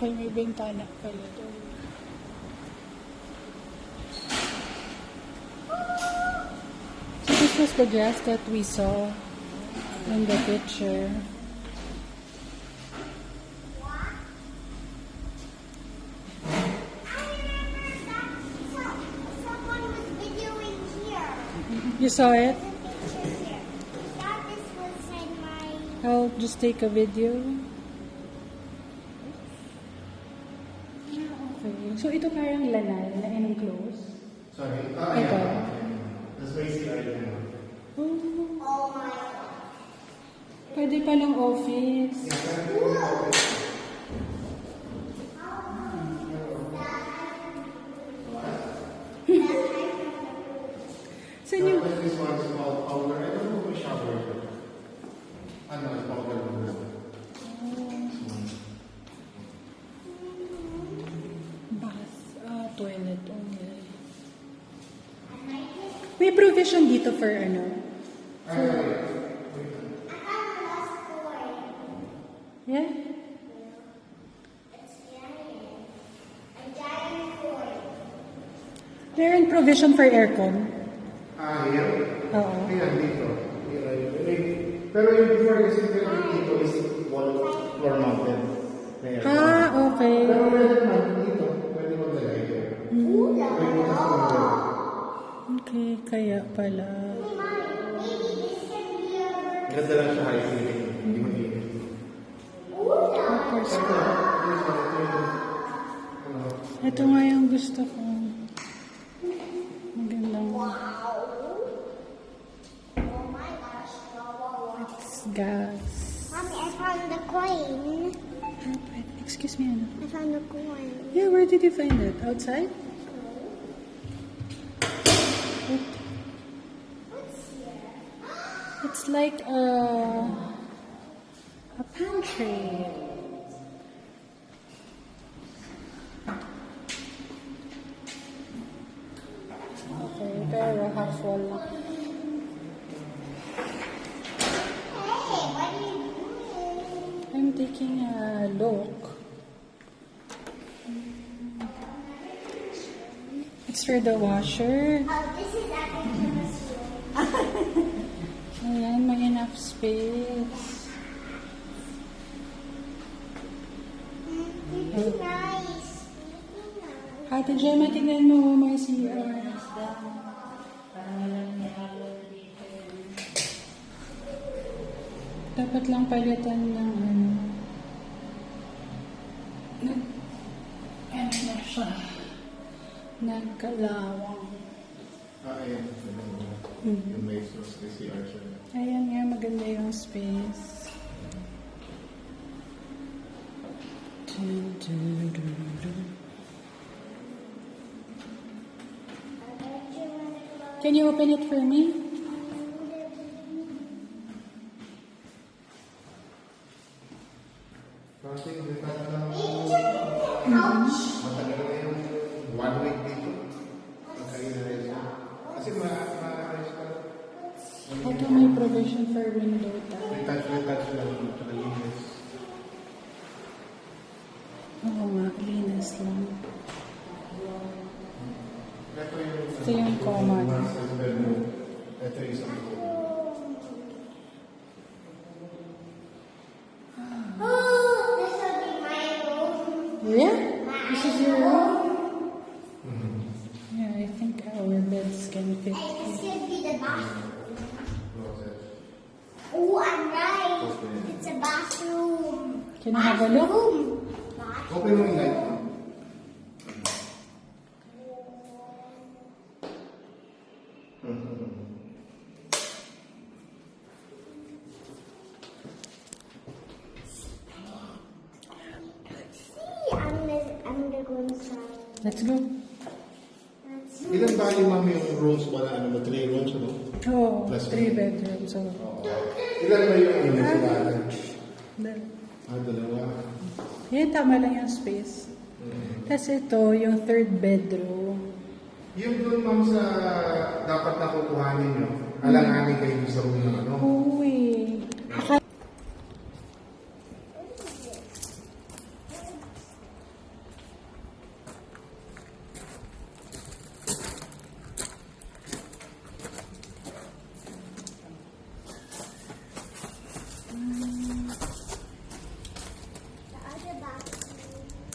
Okay, may bintana pala doon. So this was the dress that we saw in the picture. Someone was videoing here. You saw it? Thought this was in my... I'll just take a video. Okay. So ito parang lanal na enclosed. Sorry. Ito. That's why it's right now. Oh my God. Pwede palang office. Saan yung... This one is called powder. I don't know which shower it is. Ano, it's powder. Bath. Toilet only. May provision dito for ano? I found the last toy. Yeah? It's giant. A giant toy. Meron provision for aircon. Here? Oo. Ayan, dito. Pero yung before kasi dito is wall floor mounted. Ayan. Okay. Pero pwede naman dito. Pwede maglagay dito. Ooh la la. Okay, kaya pala. Maybe this can be a... Ganda lang siya high ceiling. Hindi mag-iinit. Ooh la la. Ito nga yung gusto ko. Magandang Wow. Oh my gosh. Wow, wow, wow. gas. Mommy, I found the coin. Excuse me, Anna. I found the coin. Yeah, where did you find it? Outside? What? What's here? It's like a pantry. Okay, pero half wall lang. Hey, what are you doing? I'm taking a look. It's for the washer. Oh, this is actually the school. Ayan, may enough space. It's nice. It's nice. Ate Gemma, tingnan mo, may CR. Dapat lang palitan ng ano. Ano na siya? Nagkalawang. Ayan. Yung may source kasi siya. Ayan nga, maganda yung space. Can you open it for me? Kasi matagal na yung 1 week dito. Magka-inares na. Kasi ma-ares ka. Ito may provision for window tile. Retouch lang. Tsaka linis. Oo nga, linis lang. Ito yung common. Master's bedroom. Ito yung isang Oh, this will be my room. Yeah? This is your room? Yeah, I think our beds can fit Hey, this here. could be the bathroom. closet. Oh, I'm right. It's a bathroom. Can I have a look? Bathroom. Open mo yung light mo. See, I'm the go inside. Let's go. Let's Ilan ba yung mami yung rooms ba na ano ba? 3 rooms ano? Oh, Plus 3 bedrooms. So, Ilan ba yung ano sila? Dalawa. yan, tama lang yung space. Kasi ito, yung 3rd bedroom. Yung doon ma'am sa dapat na kukuhanin nyo, alanganin kayo sa room ng ano? Oo,